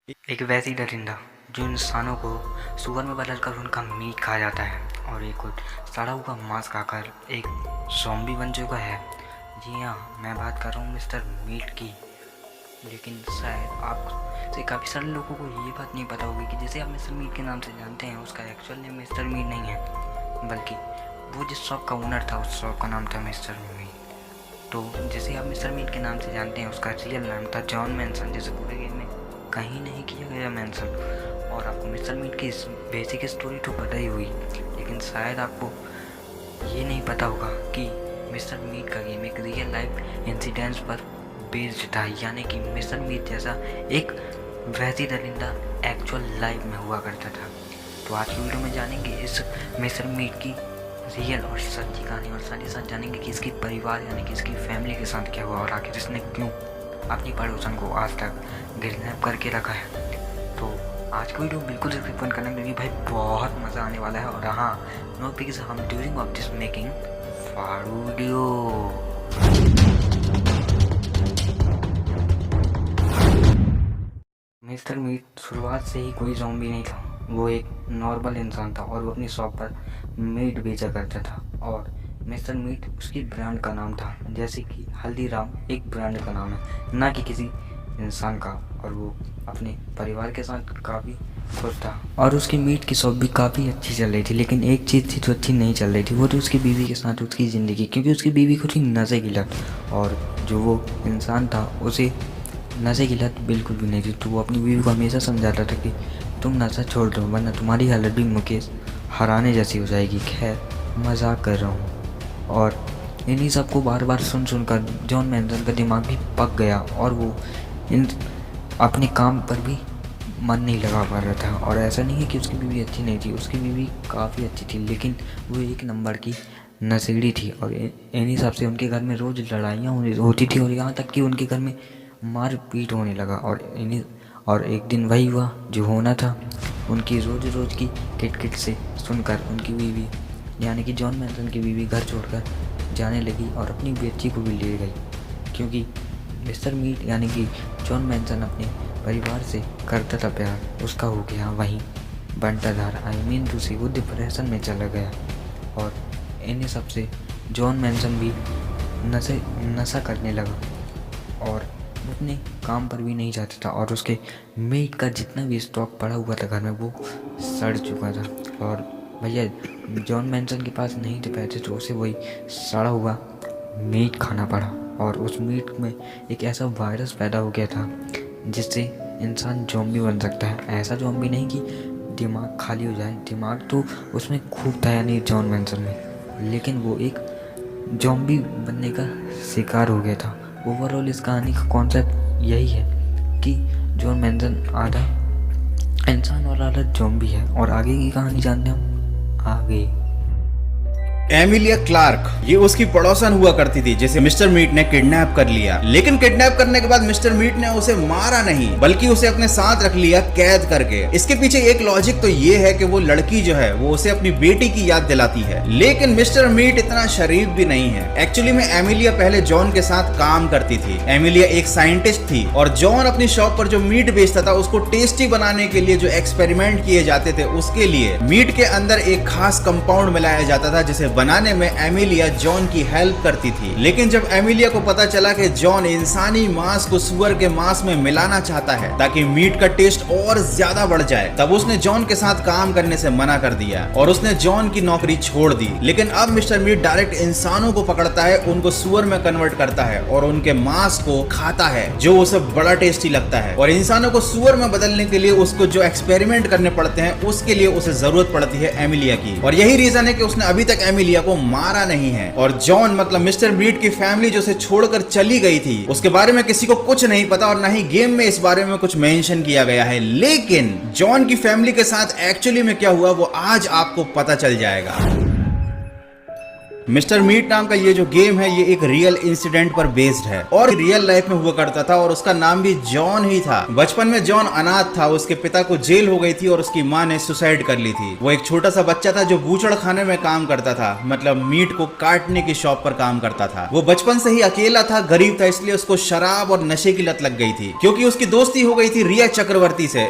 एक वैसी दरिंदा जो इंसानों को सुअर में बदलकर उनका मीट खा जाता है और एक और सड़ा हुआ मांस खाकर एक ज़ॉम्बी बन चुका है। जी हाँ, मैं बात कर रहा हूँ मिस्टर मीट की। लेकिन शायद आप से काफ़ी सारे लोगों को ये बात नहीं पता होगी कि जैसे आप मिस्टर मीट के नाम से जानते हैं, उसका एक्चुअल नेम मिस्टर मीट नहीं है, बल्कि वो जिस शॉप का ओनर था उस शॉप का नाम था मिस्टर मीट। तो जैसे आप मिस्टर मीट के नाम से जानते हैं, उसका रियल नाम था जॉन मैनसन, जैसे पूरे गेम में कहीं नहीं किया गया मेंशन। और आपको मिस्टर मीट की बेसिक स्टोरी तो पता ही हुई, लेकिन शायद आपको ये नहीं पता होगा कि मिस्टर मीट का गेम एक रियल लाइफ इंसिडेंट्स पर बेस्ड था, यानी कि मिस्टर मीट जैसा एक वैसी दरिंदा एक्चुअल लाइफ में हुआ करता था। तो आज की वीडियो में जानेंगे इस मिस्टर मीट की रियल और सच्ची कहानी, और साथ ही साथ जानेंगे कि इसके परिवार यानी कि इसकी फैमिली के साथ क्या हुआ और आखिर इसने क्यों अपनी पड़ोसन को आज तक किडनैप करके रखा है। तो आज की वीडियो बिल्कुल स्किप करना, क्योंकि भाई बहुत मज़ा आने वाला है। और हाँ, नो बिकॉज हम ड्यूरिंग ऑफ दिस मेकिंग फाड़ू वीडियो। मिस्टर मीट शुरुआत से ही कोई ज़ॉम्बी नहीं था, वो एक नॉर्मल इंसान था और वो अपनी शॉप पर मीट बेचा करता था। और मिस्टर मीट उसकी ब्रांड का नाम था, जैसे कि हल्दीराम एक ब्रांड का नाम है, ना कि किसी इंसान का। और वो अपने परिवार के साथ काफ़ी खुश था और उसकी मीट की शॉप भी काफ़ी अच्छी चल रही थी। लेकिन एक चीज़ थी जो अच्छी नहीं चल रही थी, वो तो उसकी बीवी के साथ उसकी ज़िंदगी, क्योंकि उसकी बीवी को थी नशे की लत, और जो वो इंसान था उसे नशे की लत बिल्कुल भी नहीं थी। तो वो अपनी बीवी को हमेशा समझाता था कि तुम नशा छोड़ दो, वरना तुम्हारी हालत भी मुकेश हराने जैसी हो जाएगी। खैर, मजाक कर रहा हूँ। और इन्हीं सबको बार बार सुन सुनकर जॉन मैनसन का दिमाग भी पक गया और वो इन अपने काम पर भी मन नहीं लगा पा रहा था। और ऐसा नहीं है कि उसकी बीवी अच्छी नहीं थी, उसकी बीवी काफ़ी अच्छी थी, लेकिन वो एक नंबर की नशेड़ी थी। और इन्हीं हिसाब से उनके घर में रोज़ लड़ाइयाँ होती थी, और यहाँ तक कि उनके घर में मार पीट होने लगा। और एक दिन वही हुआ जो होना था। उनकी रोज़ रोज़ की किटकिट से सुनकर उनकी बीवी यानी कि जॉन मैनसन की बीवी घर छोड़कर जाने लगी और अपनी बेटी को भी ले गई, क्योंकि मिस्टर मीट यानी कि जॉन मैनसन अपने परिवार से करता था प्यार, उसका हो गया वहीं बंटाधार, आई मीन दूसरी वो डिप्रेशन में चला गया। और इन्हीं सब से जॉन मैनसन भी नशा करने लगा और अपने काम पर भी नहीं जाता था, और उसके मीट का जितना भी स्टॉक पड़ा हुआ था घर में वो सड़ चुका था। और भैया जॉन मैनसन के पास नहीं थे पैसे, तो उसे वही सड़ा हुआ मीट खाना पड़ा। और उस मीट में एक ऐसा वायरस पैदा हो गया था जिससे इंसान ज़ॉम्बी बन सकता है। ऐसा ज़ॉम्बी नहीं कि दिमाग खाली हो जाए, दिमाग तो उसमें खूब था यानी जॉन मैनसन में, लेकिन वो एक ज़ॉम्बी बनने का शिकार हो गया था। ओवरऑल इस कहानी का कॉन्सेप्ट यही है कि जॉन मैनसन आधा इंसान और आधा ज़ॉम्बी है। और आगे की कहानी जानते हम आगे। एमिलिया क्लार्क ये उसकी पड़ोसन हुआ करती थी, जिसे मिस्टर मीट ने किडनैप कर लिया। लेकिन किडनैप करने के बाद मिस्टर मीट ने उसे मारा नहीं, बल्कि उसे अपने साथ रख लिया कैद करके। इसके पीछे एक लॉजिक तो ये है कि वो लड़की जो है वो उसे अपनी बेटी की याद दिलाती है। लेकिन मिस्टर मीट इतना शरीफ भी नहीं है। एक्चुअली में एमिलिया पहले जॉन के साथ काम करती थी। एमिलिया एक साइंटिस्ट थी और जॉन अपनी शॉप पर जो मीट बेचता था उसको टेस्टी बनाने के लिए जो एक्सपेरिमेंट किए जाते थे, उसके लिए मीट के अंदर एक खास कंपाउंड मिलाया जाता था, जिसे बनाने में एमिलिया जॉन की हेल्प करती थी। लेकिन जब एमिलिया को पता चला कि जॉन इंसानी मांस को सुअर के मांस में मिलाना चाहता है ताकि मीट का टेस्ट और ज्यादा बढ़ जाए, तब उसने जॉन के साथ काम करने से मना कर दिया और उसने जॉन की नौकरी छोड़ दी। लेकिन अब मिस्टर मीट डायरेक्ट इंसानों को पकड़ता है, उनको सुअर में कन्वर्ट करता है और उनके मांस को खाता है, जो उसे बड़ा टेस्टी लगता है। और इंसानों को सुअर में बदलने के लिए उसको जो एक्सपेरिमेंट करने पड़ते हैं, उसके लिए उसे जरूरत पड़ती है एमिलिया की। और यही रीजन है कि उसने अभी तक एमिलिया को मारा नहीं है। और जॉन मतलब मिस्टर मीट की फैमिली जो उसे छोड़कर चली गई थी, उसके बारे में किसी को कुछ नहीं पता और ना ही गेम में इस बारे में कुछ मेंशन किया गया है। लेकिन जॉन की फैमिली के साथ एक्चुअली में क्या हुआ वो आज आपको पता चल जाएगा। मिस्टर मीट नाम का ये जो गेम है ये एक रियल इंसिडेंट पर बेस्ड है और रियल लाइफ में हुआ करता था और उसका नाम भी जॉन ही था। बचपन में जॉन अनाथ था, उसके पिता को जेल हो गई थी और उसकी माँ ने सुसाइड कर ली थी। वो एक छोटा सा बच्चा था जो बूचड़ खाने में काम करता था, मतलब मीट को काटने की शॉप पर काम करता था। वो बचपन से ही अकेला था, गरीब था, इसलिए उसको शराब और नशे की लत लग गई थी क्योंकि उसकी दोस्ती हो गई थी रिया चक्रवर्ती से।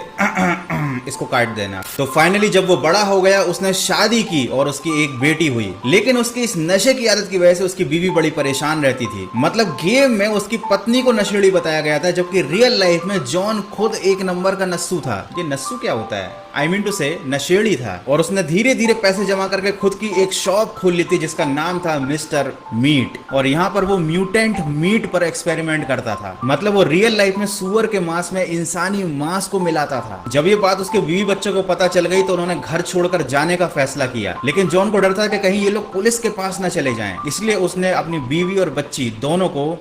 इसको काट देना। तो फाइनली जब वो बड़ा हो गया उसने शादी की और उसकी एक बेटी हुई, लेकिन उसकी इस नशे की आदत की वजह से उसकी बीवी बड़ी परेशान रहती थी। मतलब गेम में उसकी पत्नी को नशेड़ी बताया गया था, जबकि रियल लाइफ में जॉन खुद एक नंबर का नस्सू था। ये नस्सू क्या होता है? आई मीन टू से नशेड़ी था। और उसने धीरे धीरे पैसे जमा करके खुद की एक शॉप खोल ली थी जिसका नाम था मिस्टर मीट, और यहाँ पर वो म्यूटेंट मीट पर एक्सपेरिमेंट करता था। मतलब वो रियल लाइफ में सुअर के मांस में इंसानी मांस को मिलाता था। जब ये बात उसके बीवी बच्चों को पता चल गई तो उन्होंने घर छोड़कर जाने का फैसला किया, लेकिन जॉन को डर था कि कहीं ये लोग पुलिस के पास न चले जाएं, इसलिए उसने अपनी बीवी और बच्ची दोनों को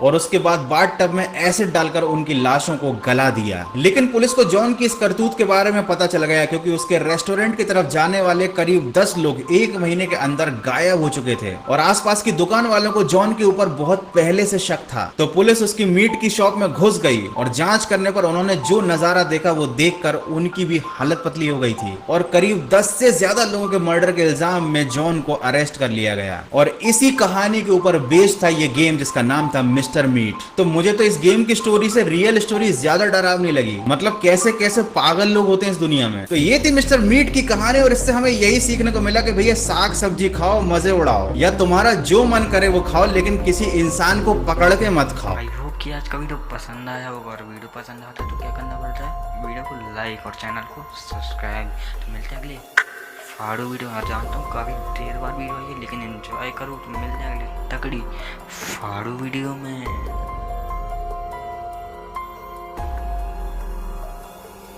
और उसके बाद बाथ टब में एसिड डालकर उनकी लाशों को गला दिया। लेकिन पुलिस को जॉन की इस करतूत के बारे में पता चल गया क्योंकि उसके रेस्टोरेंट की तरफ जाने वाले करीब 10 लोग एक महीने के अंदर गायब हो चुके थे और आसपास की दुकान वालों को जॉन के ऊपर बहुत पहले से शक था। तो पुलिस उसकी मीट की शॉप में घुस गई और जांच करने पर उन्होंने जो नजारा देखा वो देखकर उनकी भी हालत पतली हो गई थी और करीब 10 से ज्यादा लोगों के मर्डर के इल्जाम में जॉन को अरेस्ट कर लिया गया। और इसी कहानी के ऊपर बेस्ड था ये गेम जिसका नाम था मिस्टर मीट। तो मुझे तो इस गेम की स्टोरी से रियल स्टोरी ज्यादा डरावनी लगी। मतलब कैसे कैसे पागल लोग होते हैं इस दुनिया में। तो ये थी मिस्टर मीट की कहानी और इससे हमें यही सीखने को मिला कि भैया साग सब्जी खाओ, मजे उड़ाओ, या तुम्हारा जो मन करे वो खाओ, लेकिन किसी इंसान को पकड़ के मत खाओ। आई होप कि आज का वीडियो पसंद आया होगा, और वीडियो पसंद आता है तो क्या करना पड़ता है, वीडियो को लाइक और चैनल को सब्सक्राइब। तो मिलते हैं अगले फाड़ू वीडियो। मैं जानता हूँ काफ़ी देर बाद वीडियो आई है, लेकिन एंजॉय करो तो मिलते हैं अगले तगड़ी फाड़ू वीडियो में।